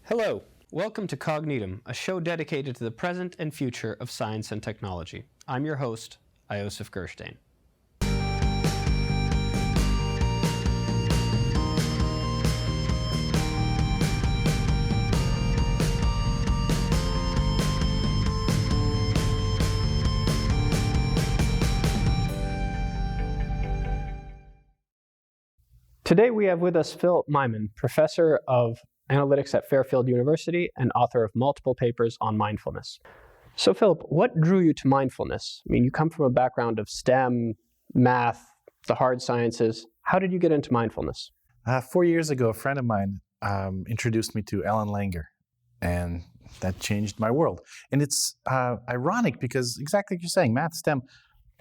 Hello, welcome to Cognitum, a show dedicated to the present and future of science and technology. I'm your host, Iosef Gerstein. Today we have with us Phillip Meymin, professor of analytics at Fairfield University and author of multiple papers on mindfulness. So Phillip, what drew you to mindfulness? I mean, you come from a background of STEM, math, the hard sciences. How did you get into mindfulness? 4 years ago, a friend of mine introduced me to Ellen Langer, and that changed my world. And it's ironic because exactly like you're saying, math, STEM.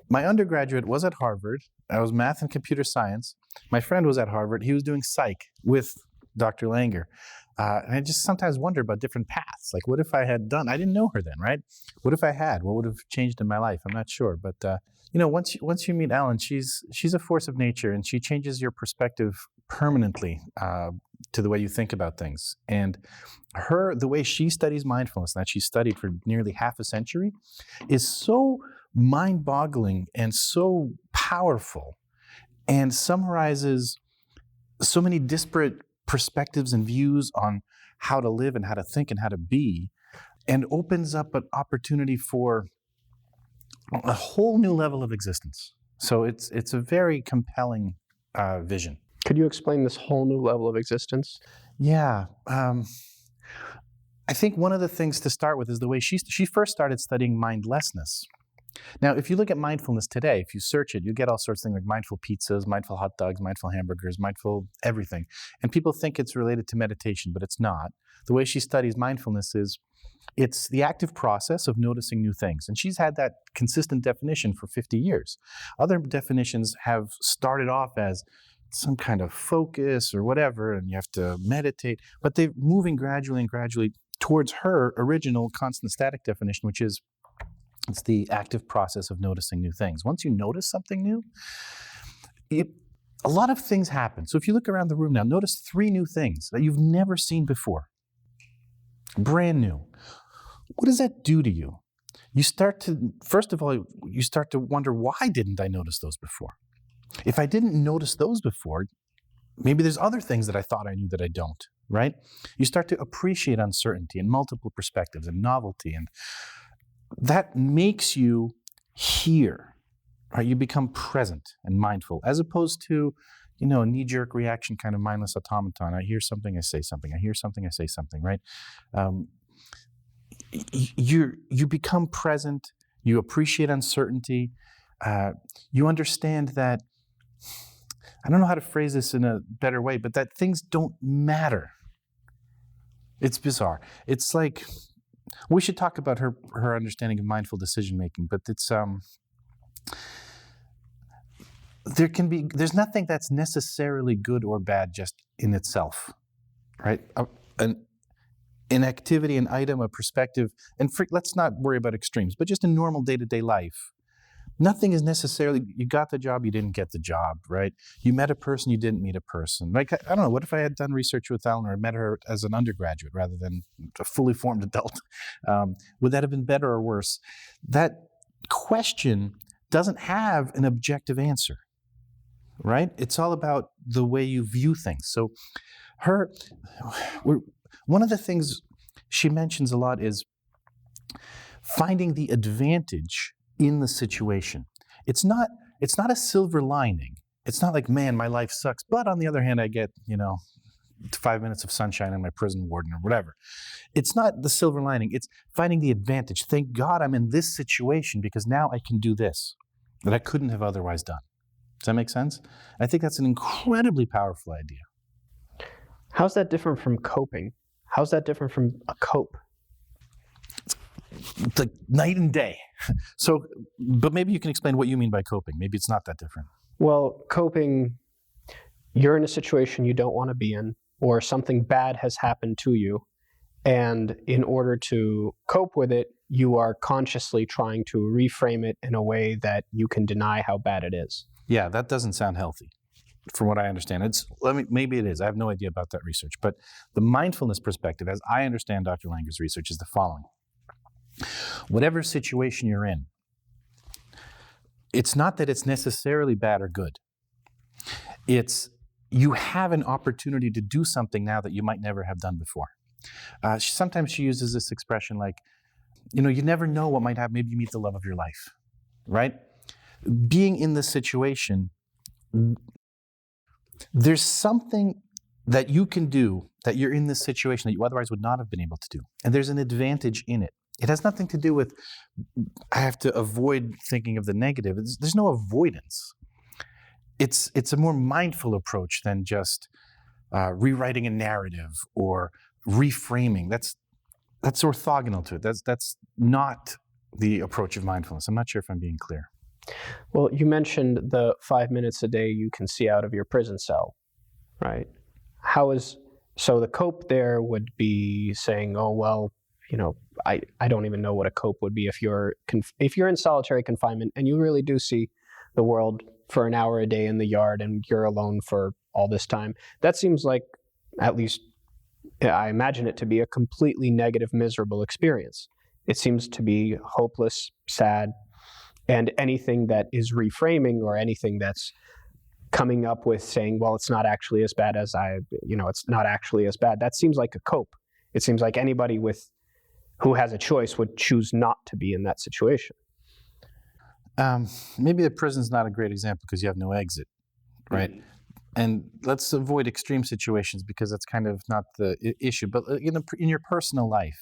My undergraduate was at Harvard. I was math and computer science. My friend was at Harvard. He was doing psych with Dr. Langer. And I just sometimes wonder about different paths. Like, what if I had done, I didn't know her then, right? What if I had? What would have changed in my life? I'm not sure. But, once you meet Ellen, she's a force of nature, and she changes your perspective permanently to the way you think about things. And the way she studies mindfulness, that she studied for nearly half a century, is so mind-boggling and so powerful, and summarizes so many disparate perspectives and views on how to live and how to think and how to be, and opens up an opportunity for a whole new level of existence. So it's a very compelling vision. Could you explain this whole new level of existence? Yeah. I think one of the things to start with is the way she first started studying mindlessness. Now, if you look at mindfulness today, if you search it, you get all sorts of things like mindful pizzas, mindful hot dogs, mindful hamburgers, mindful everything. And people think it's related to meditation, but it's not. The way she studies mindfulness is it's the active process of noticing new things. And she's had that consistent definition for 50 years. Other definitions have started off as some kind of focus or whatever, and you have to meditate. But they're moving gradually and gradually towards her original constant static definition, which is it's the active process of noticing new things. Once you notice something new, a lot of things happen. So if you look around the room now, notice 3 new things that you've never seen before. Brand new. What does that do to you? First of all, you start to wonder, why didn't I notice those before? If I didn't notice those before, maybe there's other things that I thought I knew that I don't, right? You start to appreciate uncertainty and multiple perspectives and novelty, and that makes you hear, right? You become present and mindful, as opposed to, a knee-jerk reaction kind of mindless automaton. I hear something, I say something. I hear something, I say something, right? You become present. You appreciate uncertainty. You understand that, I don't know how to phrase this in a better way, but that things don't matter. It's bizarre. It's like, we should talk about her understanding of mindful decision-making, but it's there's nothing that's necessarily good or bad just in itself, right? An activity, an item, a perspective, and let's not worry about extremes, but just in normal day-to-day life, nothing is necessarily, you got the job, you didn't get the job, right? You met a person, you didn't meet a person. Like, I don't know, what if I had done research with Ellen or met her as an undergraduate rather than a fully formed adult? Would that have been better or worse? That question doesn't have an objective answer, right? It's all about the way you view things. So one of the things she mentions a lot is finding the advantage in the situation. It's not a silver lining. It's not like, man, my life sucks, but on the other hand, I get, 5 minutes of sunshine in my prison warden or whatever. It's not the silver lining. It's finding the advantage. Thank God I'm in this situation because now I can do this that I couldn't have otherwise done. Does that make sense? I think that's an incredibly powerful idea. How's that different from coping? How's that different from a cope? It's like night and day. So, but maybe you can explain what you mean by coping. Maybe it's not that different. Well, coping, you're in a situation you don't want to be in, or something bad has happened to you, and in order to cope with it, you are consciously trying to reframe it in a way that you can deny how bad it is. Yeah, that doesn't sound healthy. from what I understand. Maybe it is. I have no idea about that research. But the mindfulness perspective, as I understand Dr. Langer's research, is the following. Whatever situation you're in, it's not that it's necessarily bad or good. It's you have an opportunity to do something now that you might never have done before. Sometimes she uses this expression like, you never know what might happen. Maybe you meet the love of your life, right? Being in this situation, there's something that you can do that you're in this situation that you otherwise would not have been able to do. And there's an advantage in it. It has nothing to do with, I have to avoid thinking of the negative. There's no avoidance. It's a more mindful approach than just rewriting a narrative or reframing. That's orthogonal to it. That's not the approach of mindfulness. I'm not sure if I'm being clear. Well, you mentioned the 5 minutes a day you can see out of your prison cell, right? So the cope there would be saying, oh, well, I don't even know what a cope would be if you're in solitary confinement and you really do see the world for an hour a day in the yard and you're alone for all this time. That seems like, at least I imagine it to be, a completely negative, miserable experience. It seems to be hopeless, sad, and anything that is reframing or anything that's coming up with saying, well, it's not actually as bad as it's not actually as bad. That seems like a cope. It seems like anybody who has a choice would choose not to be in that situation. Maybe the prison's not a great example because you have no exit, right? Mm-hmm. And let's avoid extreme situations because that's kind of not the issue. But in your personal life,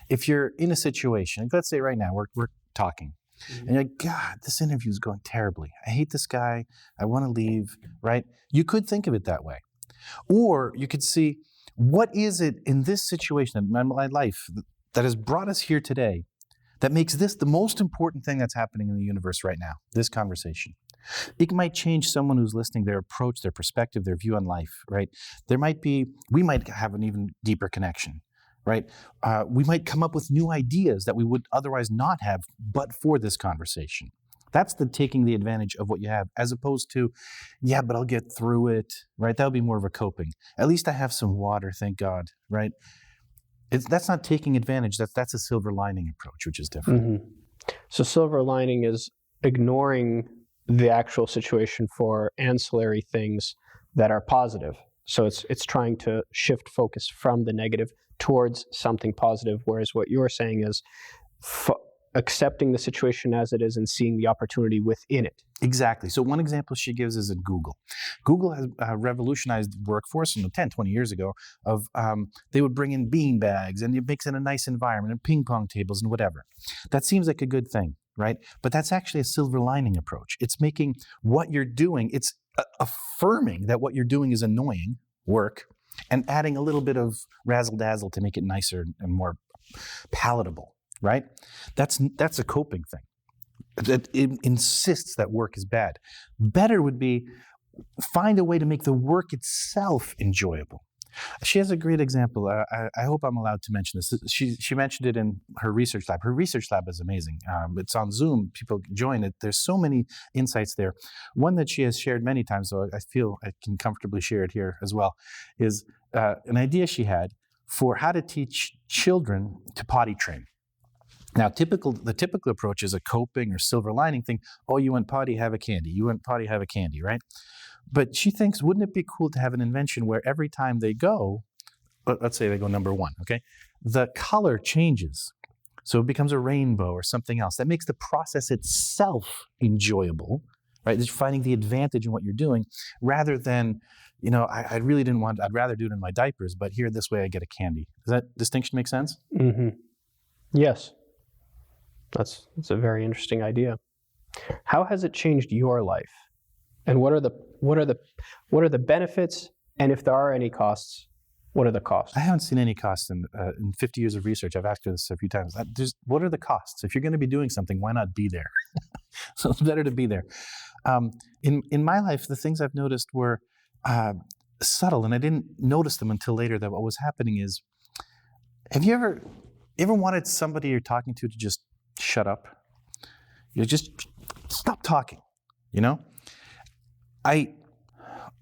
if you're in a situation, let's say right now we're talking, mm-hmm. and you're like, God, this interview is going terribly. I hate this guy. I want to leave, right? You could think of it that way. Or you could see, what is it in this situation in my life that has brought us here today that makes this the most important thing that's happening in the universe right now, this conversation? It might change someone who's listening, their approach, their perspective, their view on life, right? We might have an even deeper connection, right? We might come up with new ideas that we would otherwise not have but for this conversation. That's taking the advantage of what you have, as opposed to, yeah, but I'll get through it, right? That would be more of a coping. At least I have some water, thank God, right? That's not taking advantage. That's a silver lining approach, which is different. Mm-hmm. So silver lining is ignoring the actual situation for ancillary things that are positive. So it's trying to shift focus from the negative towards something positive, whereas what you're saying is accepting the situation as it is and seeing the opportunity within it. Exactly. So one example she gives is at Google. Google has revolutionized the workforce 10, 20 years ago of they would bring in bean bags and it makes it a nice environment and ping pong tables and whatever. That seems like a good thing, right? But that's actually a silver lining approach. It's making what you're doing, it's affirming that what you're doing is annoying work and adding a little bit of razzle dazzle to make it nicer and more palatable. Right? That's a coping thing. That it insists that work is bad. Better would be find a way to make the work itself enjoyable. She has a great example. I hope I'm allowed to mention this. She mentioned it in her research lab. Her research lab is amazing. It's on Zoom. People join it. There's so many insights there. One that she has shared many times, so I feel I can comfortably share it here as well, is an idea she had for how to teach children to potty train. Now, the typical approach is a coping or silver lining thing. Oh, you went potty, have a candy. You went potty, have a candy, right? But she thinks, wouldn't it be cool to have an invention where every time they go, let's say they go number one, okay? The color changes. So it becomes a rainbow or something else. That makes the process itself enjoyable, right? Just finding the advantage in what you're doing rather than, I really didn't want, I'd rather do it in my diapers, but here, this way I get a candy. Does that distinction make sense? Mm-hmm. Yes. That's a very interesting idea. How has it changed your life? And what are the benefits? And if there are any costs, what are the costs? I haven't seen any costs in 50 years of research. I've asked her this a few times. What are the costs? If you're going to be doing something, why not be there? So it's better to be there. In my life, the things I've noticed were subtle, and I didn't notice them until later. That what was happening is, have you ever wanted somebody you're talking to just shut up? You just stop talking,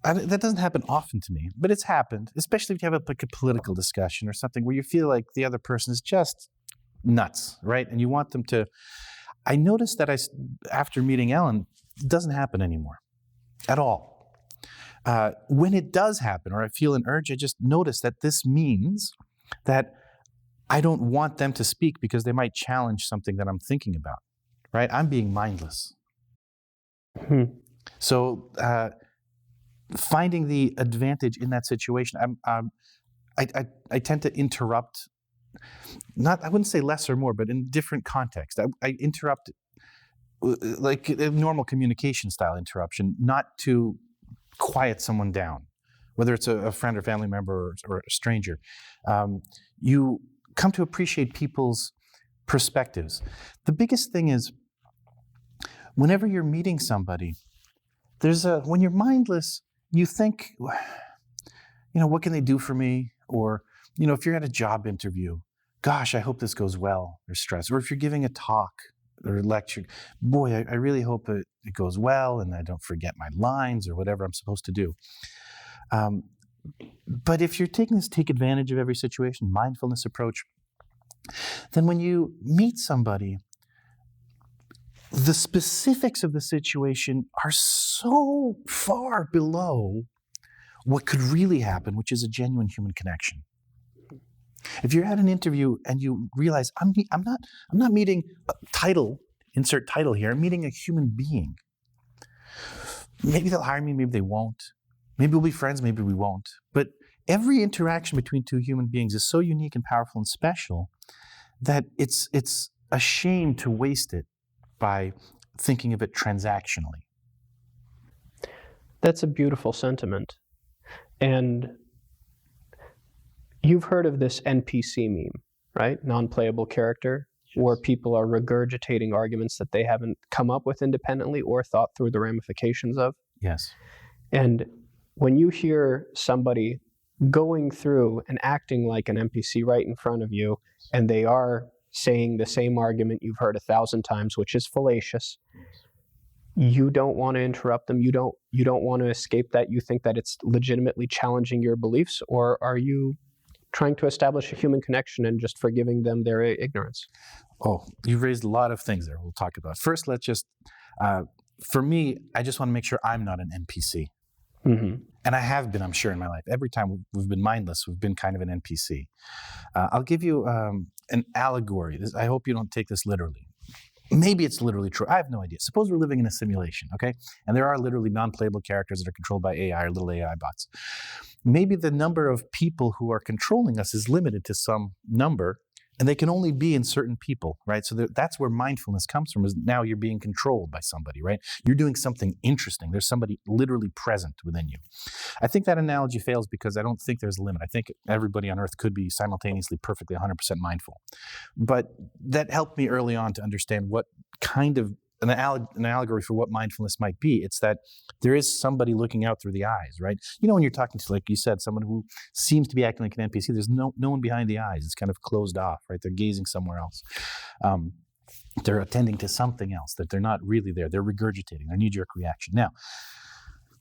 That doesn't happen often to me, but it's happened, especially if you have like a political discussion or something where you feel like the other person is just nuts, right? And you want them to. I noticed that after meeting Ellen, it doesn't happen anymore at all. When it does happen, or I feel an urge, I just notice that this means that I don't want them to speak because they might challenge something that I'm thinking about, right? I'm being mindless. So finding the advantage in that situation, I tend to interrupt. I wouldn't say less or more, but in different context. I interrupt like a normal communication style interruption, not to quiet someone down, whether it's a friend or family member or a stranger. You come to appreciate people's perspectives. The biggest thing is, whenever you're meeting somebody, when you're mindless, you think, what can they do for me? Or, if you're at a job interview, gosh, I hope this goes well, or stress. Or if you're giving a talk or a lecture, boy, I really hope it goes well and I don't forget my lines or whatever I'm supposed to do. But if you're taking this take advantage of every situation, mindfulness approach, then when you meet somebody, the specifics of the situation are so far below what could really happen, which is a genuine human connection. If you're at an interview and you realize I'm not meeting a title, insert title here, I'm meeting a human being. Maybe they'll hire me, maybe they won't. Maybe we'll be friends, maybe we won't. But every interaction between two human beings is so unique and powerful and special that it's a shame to waste it by thinking of it transactionally. That's a beautiful sentiment. And you've heard of this NPC meme, right? Non-playable character, where people are regurgitating arguments that they haven't come up with independently or thought through the ramifications of. Yes. And when you hear somebody going through and acting like an NPC right in front of you, and they are saying the same argument you've heard 1,000 times, which is fallacious, you don't want to interrupt them. You don't want to escape that. You think that it's legitimately challenging your beliefs, or are you trying to establish a human connection and just forgiving them their ignorance? Oh, you've raised a lot of things there we'll talk about. First, let's just, for me, I just want to make sure I'm not an NPC. Mm-hmm. And I have been, I'm sure, in my life. Every time we've been mindless, we've been kind of an NPC. I'll give you an allegory. I hope you don't take this literally. Maybe it's literally true. I have no idea. Suppose we're living in a simulation, okay? And there are literally non-playable characters that are controlled by AI or little AI bots. Maybe the number of people who are controlling us is limited to some number, and they can only be in certain people, right? So that's where mindfulness comes from, is now you're being controlled by somebody, right? You're doing something interesting. There's somebody literally present within you. I think that analogy fails because I don't think there's a limit. I think everybody on earth could be simultaneously perfectly 100% mindful. But that helped me early on to understand what kind of an allegory for what mindfulness might be. It's that there is somebody looking out through the eyes, right? When you're talking to, like you said, someone who seems to be acting like an NPC, there's no one behind the eyes. It's kind of closed off, right? They're gazing somewhere else. They're attending to something else, that they're not really there. They're regurgitating, their knee-jerk reaction. Now,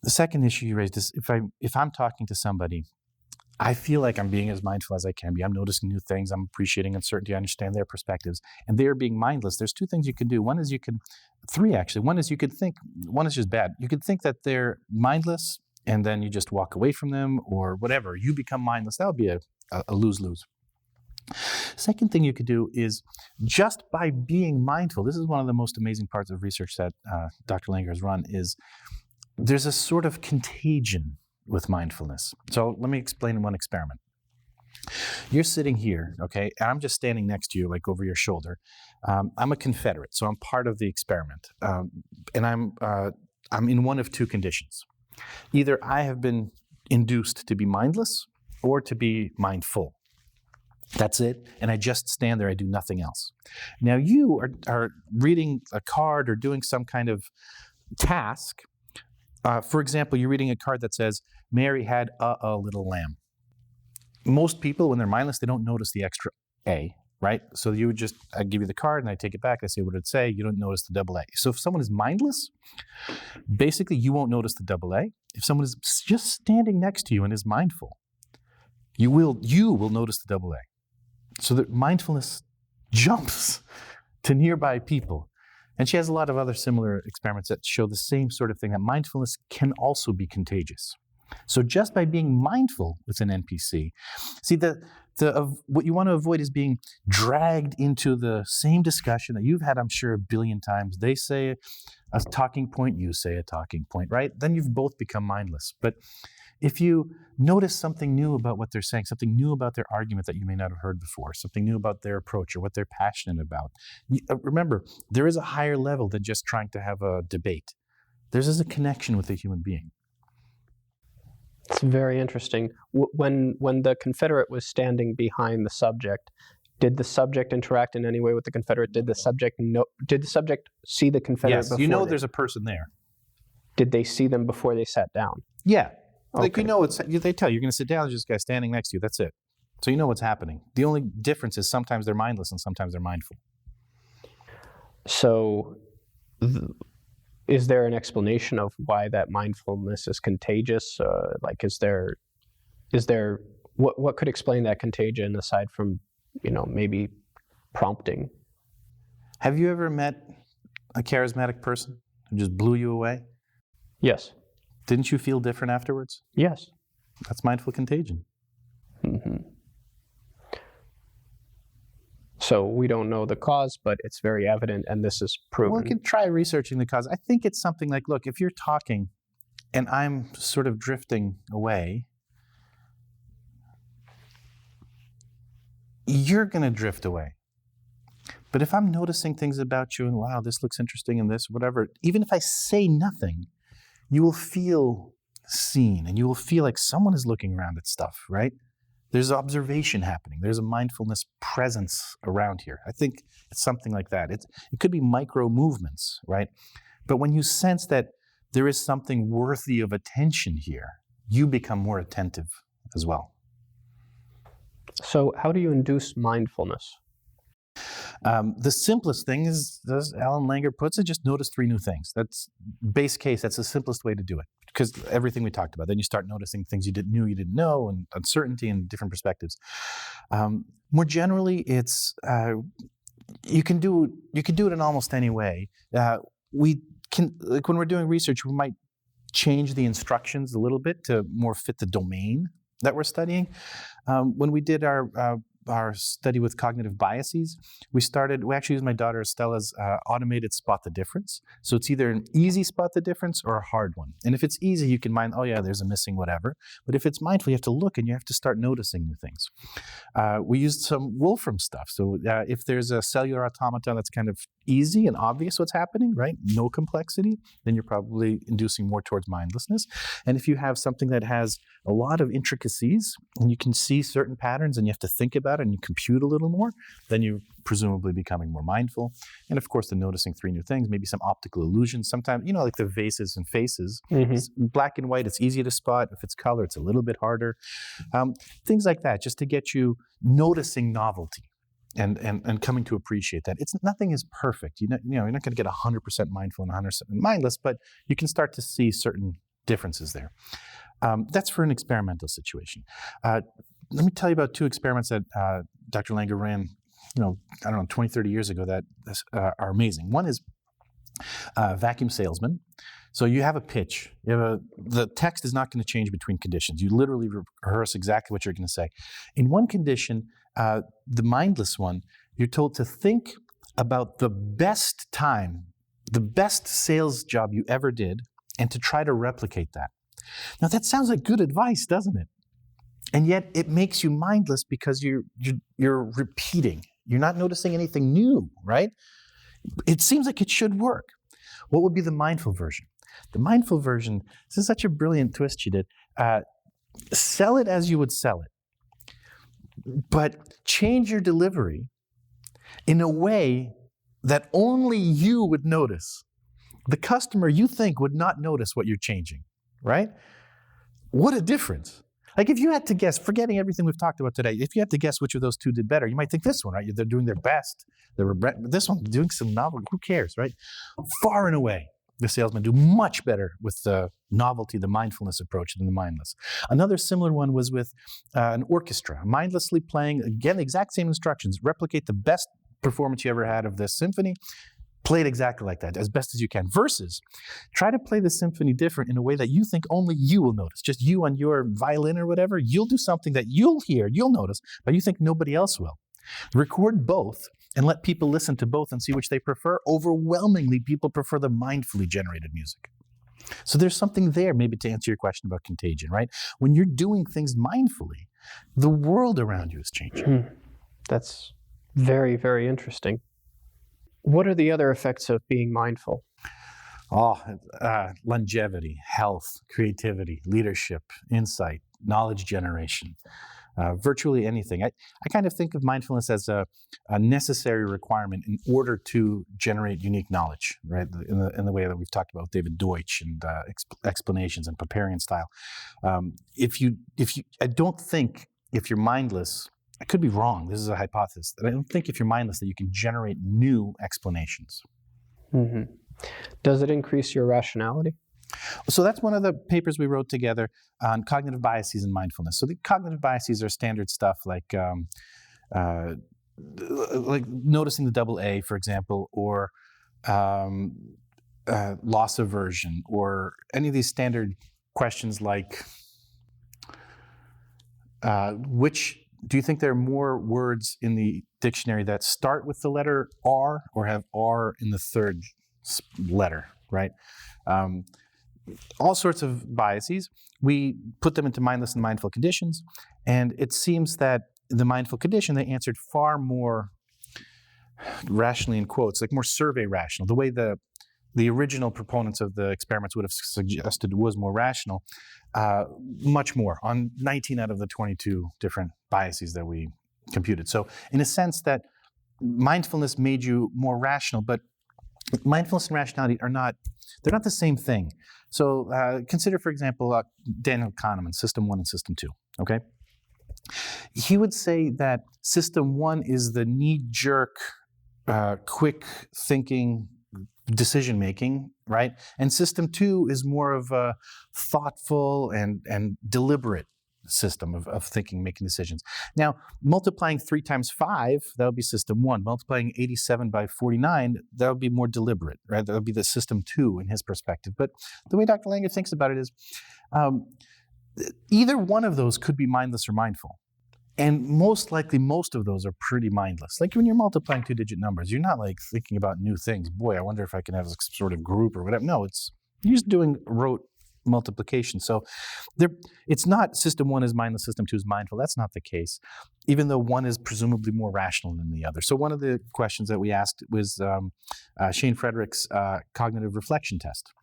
the second issue you raised is if I'm talking to somebody, I feel like I'm being as mindful as I can be. I'm noticing new things. I'm appreciating uncertainty. I understand their perspectives. And they're being mindless. There's two things you can do. Three actually. One is you could think, one is just bad. You could think that they're mindless and then you just walk away from them or whatever. You become mindless. That would be a lose-lose. Second thing you could do is just by being mindful. This is one of the most amazing parts of research that Dr. Langer has run, is there's a sort of contagion with mindfulness. So let me explain one experiment. You're sitting here, okay, and I'm just standing next to you, like over your shoulder. I'm a Confederate, so I'm part of the experiment, and I'm in one of two conditions. Either I have been induced to be mindless or to be mindful. That's it, and I just stand there. I do nothing else. Now you are reading a card or doing some kind of task. For example, you're reading a card that says, Mary had a little lamb. Most people, when they're mindless, they don't notice the extra A, right? So you would just, I'd give you the card and I'd take it back. I say, what did it say? You don't notice the double A. So if someone is mindless, basically you won't notice the double A. If someone is just standing next to you and is mindful, you will notice the double A. So that mindfulness jumps to nearby people. And she has a lot of other similar experiments that show the same sort of thing, that mindfulness can also be contagious. So just by being mindful with an NPC, see, what you want to avoid is being dragged into the same discussion that you've had, I'm sure, a billion times. They say a talking point, you say a talking point, right? Then you've both become mindless. But if you notice something new about what they're saying, something new about their argument that you may not have heard before, something new about their approach or what they're passionate about, remember, there is a higher level than just trying to have a debate. There's a connection with a human being. It's very interesting. When the Confederate was standing behind the subject, did the subject interact in any way with the Confederate? Did the subject see the Confederate Yes, before there's a person there. Did they see them before they sat down? Yeah. Like, Okay. they tell you, you're going to sit down, there's this guy standing next to you, that's it. So you know what's happening. The only difference is sometimes they're mindless and sometimes they're mindful. So is there an explanation of why that mindfulness is contagious? What could explain that contagion aside from, maybe prompting? Have you ever met a charismatic person who just blew you away? Yes. Didn't you feel different afterwards? Yes. That's mindful contagion. Mm-hmm. So we don't know the cause, but it's very evident, and this is proven. Well, we can try researching the cause. I think it's something like, look, if you're talking and I'm sort of drifting away, you're going to drift away. But if I'm noticing things about you and, wow, this looks interesting and this, whatever, even if I say nothing, you will feel seen and you will feel like someone is looking around at stuff, right? There's observation happening. There's a mindfulness presence around here. I think it's something like that. It could be micro movements, right? But when you sense that there is something worthy of attention here, you become more attentive as well. So how do you induce mindfulness? The simplest thing is, as Alan Langer puts it, just notice 3 new things. That's base case. That's the simplest way to do it, because everything we talked about. Then you start noticing things you didn't know, and uncertainty and different perspectives. More generally, it's you can do it in almost any way. We can, like when we're doing research, we might change the instructions a little bit to more fit the domain that we're studying. When we did our study with cognitive biases, we actually used my daughter Estella's automated spot the difference. So it's either an easy spot the difference or a hard one. And if it's easy, you can mind, oh yeah, there's a missing whatever. But if it's mindful, you have to look and you have to start noticing new things. We used some Wolfram stuff. So if there's a cellular automaton that's kind of easy and obvious what's happening, right? No complexity, then you're probably inducing more towards mindlessness. And if you have something that has a lot of intricacies and you can see certain patterns and you have to think about it and you compute a little more, then you're presumably becoming more mindful. And of course, the noticing 3 new things, maybe some optical illusions. Sometimes, like the vases and faces, it's black and white, it's easy to spot. If it's color, it's a little bit harder. Things like that, just to get you noticing novelty. And coming to appreciate that. Nothing is perfect. You're not going to get 100% mindful and 100% mindless, but you can start to see certain differences there. That's for an experimental situation. Let me tell you about 2 experiments that Dr. Langer ran, 20, 30 years ago that are amazing. One is vacuum salesman. So you have a pitch. The text is not going to change between conditions. You literally rehearse exactly what you're going to say. In one condition, the mindless one, you're told to think about the best time, the best sales job you ever did, and to try to replicate that. Now that sounds like good advice, doesn't it? And yet it makes you mindless because you're repeating. You're not noticing anything new, right? It seems like it should work. What would be the mindful version? The mindful version, this is such a brilliant twist she did. Sell it as you would sell it, but change your delivery in a way that only you would notice. The customer, you think, would not notice what you're changing, right? What a difference. Like if you had to guess, forgetting everything we've talked about today, if you had to guess which of those two did better, you might think this one, right? They're doing their best. This one doing some novel. Who cares, right? Far and away, the salesmen do much better with the novelty, the mindfulness approach than the mindless. Another similar one was with an orchestra, mindlessly playing, again, the exact same instructions, replicate the best performance you ever had of this symphony, play it exactly like that, as best as you can, versus try to play the symphony different in a way that you think only you will notice. Just you on your violin or whatever, you'll do something that you'll hear, you'll notice, but you think nobody else will. Record both and let people listen to both and see which they prefer. Overwhelmingly, people prefer the mindfully generated music. So there's something there, maybe to answer your question about contagion, right? When you're doing things mindfully, the world around you is changing. That's very, very interesting. What are the other effects of being mindful? Longevity, health, creativity, leadership, insight, knowledge generation, virtually anything. I kind of think of mindfulness as a necessary requirement in order to generate unique knowledge, right? In the way that we've talked about with David Deutsch and explanations and Popperian style. I don't think if you're mindless, I could be wrong, this is a hypothesis, I don't think if you're mindless that you can generate new explanations. Mm-hmm. Does it increase your rationality? So that's one of the papers we wrote together on cognitive biases and mindfulness. So the cognitive biases are standard stuff like noticing the double A, for example, or loss aversion, or any of these standard questions like do you think there are more words in the dictionary that start with the letter R or have R in the third letter, right? All sorts of biases. We put them into mindless and mindful conditions, and it seems that in the mindful condition, they answered far more rationally, in quotes, like more survey rational. The way the original proponents of the experiments would have suggested was more rational, much more, on 19 out of the 22 different biases that we computed. So in a sense that mindfulness made you more rational, but mindfulness and rationality they're not the same thing. So consider, for example, Daniel Kahneman, System 1 and System 2, okay? He would say that System 1 is the knee-jerk, quick thinking, decision-making, right? And System 2 is more of a thoughtful and deliberate system of thinking, making decisions. Now, multiplying 3 times 5, that would be System 1. Multiplying 87 by 49, that would be more deliberate, right? That would be the System 2 in his perspective. But the way Dr. Langer thinks about it is either one of those could be mindless or mindful. And most likely, most of those are pretty mindless. Like when you're multiplying 2-digit numbers, you're not like thinking about new things. Boy, I wonder if I can have some sort of group or whatever. No, you're just doing rote multiplication. So it's not System 1 is mindless, System 2 is mindful. That's not the case, even though one is presumably more rational than the other. So one of the questions that we asked was Shane Frederick's cognitive reflection test.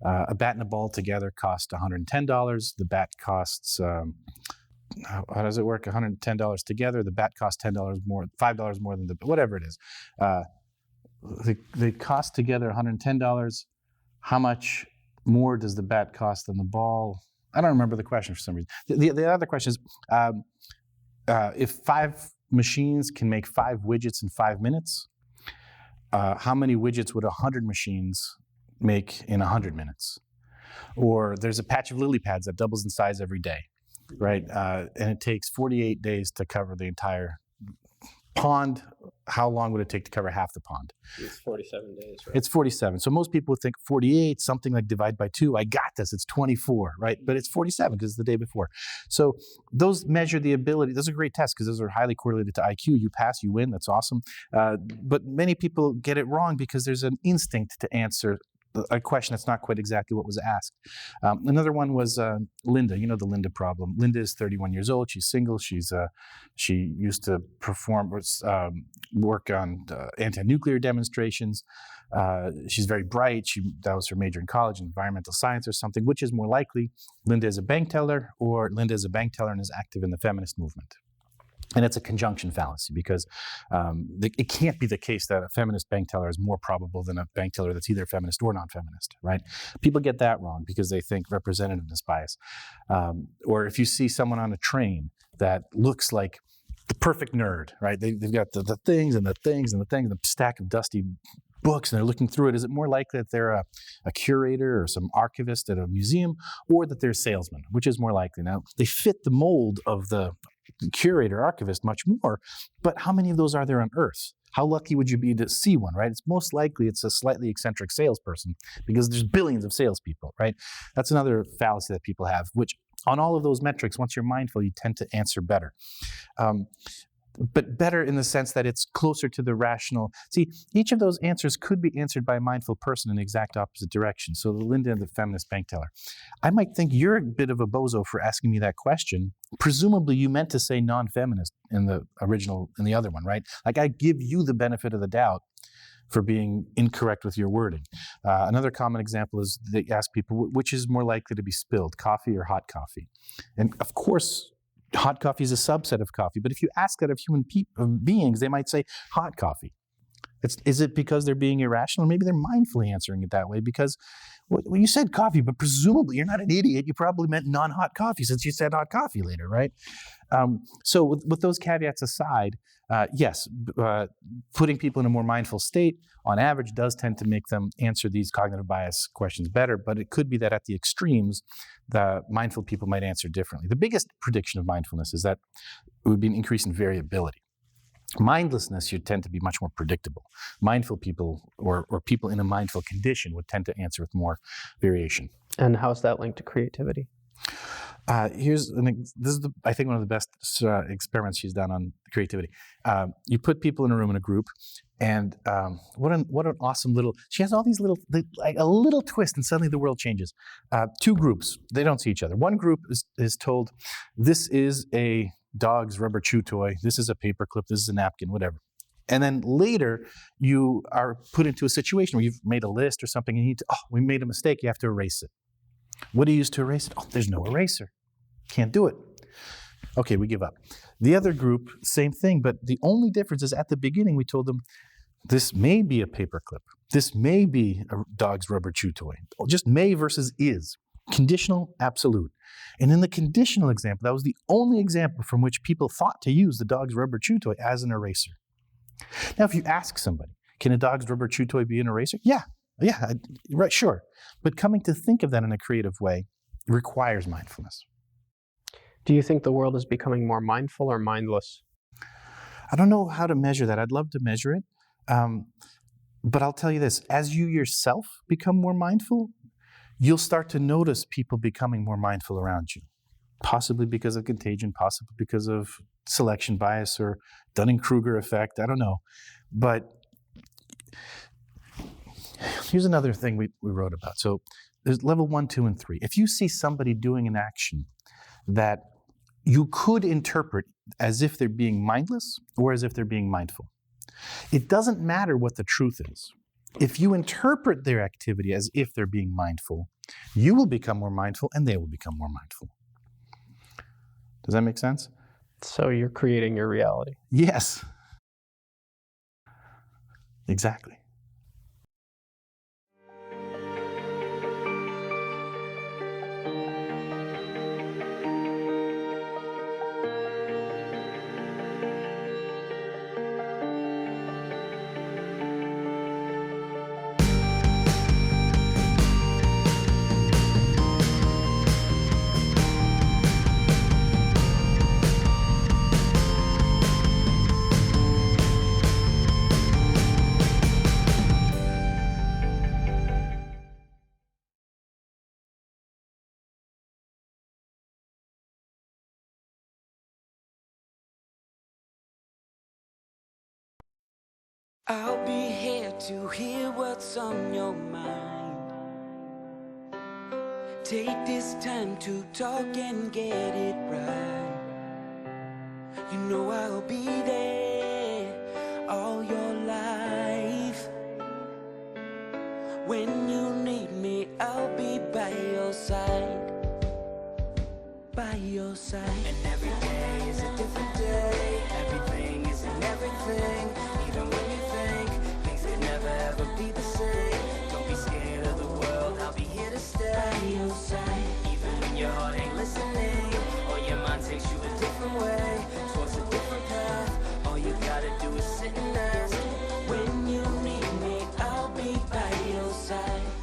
A bat and a ball together cost $110. The bat costs... how does it work? $110 together. The bat costs $10 more, $5 more than whatever it is. They cost together $110. How much more does the bat cost than the ball? I don't remember the question for some reason. The other question is, if 5 machines can make 5 widgets in 5 minutes, how many widgets would 100 machines make in 100 minutes? Or there's a patch of lily pads that doubles in size every day. Right, and it takes 48 days to cover the entire pond. How long would it take to cover half the pond? It's 47 days, right? It's 47. So most people would think 48, something like divide by 2. I got this. It's 24, right? But it's 47 because it's the day before. So those measure the ability. Those are great tests because those are highly correlated to IQ. You pass, you win. That's awesome. But many people get it wrong because there's an instinct to answer a question that's not quite exactly what was asked. Another one was Linda. You know the Linda problem. Linda is 31 years old. She's single. She used to work on anti-nuclear demonstrations. She's very bright. That was her major in college, environmental science or something. Which is more likely? Linda is a bank teller, or Linda is a bank teller and is active in the feminist movement? And it's a conjunction fallacy because it can't be the case that a feminist bank teller is more probable than a bank teller that's either feminist or non-feminist, right? People get that wrong because they think representativeness bias. Or if you see someone on a train that looks like the perfect nerd, right? They've got the things and the things and the things, and a stack of dusty books, and they're looking through it. Is it more likely that they're a curator or some archivist at a museum, or that they're a salesman? Which is more likely? Now, they fit the mold of the curator, archivist much more, but how many of those are there on Earth? How lucky would you be to see one, right? It's most likely it's a slightly eccentric salesperson because there's billions of salespeople, right? That's another fallacy that people have, which on all of those metrics, once you're mindful, you tend to answer better. But better in the sense that it's closer to the rational. See, each of those answers could be answered by a mindful person in the exact opposite direction. So Linda, the feminist bank teller, I might think you're a bit of a bozo for asking me that question. Presumably you meant to say non-feminist in the original, in the other one, right? Like I give you the benefit of the doubt for being incorrect with your wording. Another common example is they ask people, which is more likely to be spilled, coffee or hot coffee? And of course, hot coffee is a subset of coffee, but if you ask that of human beings, they might say hot coffee. Is it because they're being irrational? Maybe they're mindfully answering it that way because, well, you said coffee, but presumably you're not an idiot. You probably meant non-hot coffee since you said hot coffee later, right? So with those caveats aside, yes, putting people in a more mindful state on average does tend to make them answer these cognitive bias questions better, but it could be that at the extremes, the mindful people might answer differently. The biggest prediction of mindfulness is that it would be an increase in variability. Mindlessness, you tend to be much more predictable. Mindful people or people in a mindful condition would tend to answer with more variation. And how's that linked to creativity? This is I think one of the best experiments she's done on creativity. You put people in a room in a group, and what an awesome little. She has all these like a little twist, and suddenly the world changes. Two groups, they don't see each other. One group is told, "This is a dog's rubber chew toy. This is a paperclip. This is a napkin. Whatever." And then later, you are put into a situation where you've made a list or something, and you need to. Oh, we made a mistake. You have to erase it. What do you use to erase it? Oh, there's no eraser. Can't do it. Okay, we give up. The other group, same thing, but the only difference is at the beginning we told them, this may be a paperclip. This may be a dog's rubber chew toy. Just may versus is. Conditional, absolute. And in the conditional example, that was the only example from which people thought to use the dog's rubber chew toy as an eraser. Now, if you ask somebody, can a dog's rubber chew toy be an eraser? Yeah, right, sure. But coming to think of that in a creative way requires mindfulness. Do you think the world is becoming more mindful or mindless? I don't know how to measure that. I'd love to measure it. But I'll tell you this, as you yourself become more mindful, you'll start to notice people becoming more mindful around you. Possibly because of contagion, possibly because of selection bias or Dunning-Kruger effect, I don't know. But here's another thing we wrote about. So there's level 1, 2, and 3. If you see somebody doing an action that you could interpret as if they're being mindless or as if they're being mindful, it doesn't matter what the truth is. If you interpret their activity as if they're being mindful, you will become more mindful and they will become more mindful. Does that make sense? So you're creating your reality. Yes. Exactly. I'll be here to hear what's on your mind. Take this time to talk and get it right. You know I'll be there all your life. When you need me, I'll be by your side. By your side. And every day is a different day.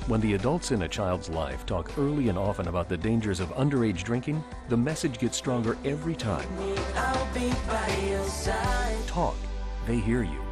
When the adults in a child's life talk early and often about the dangers of underage drinking, the message gets stronger every time. I'll be by your side. Talk, they hear you.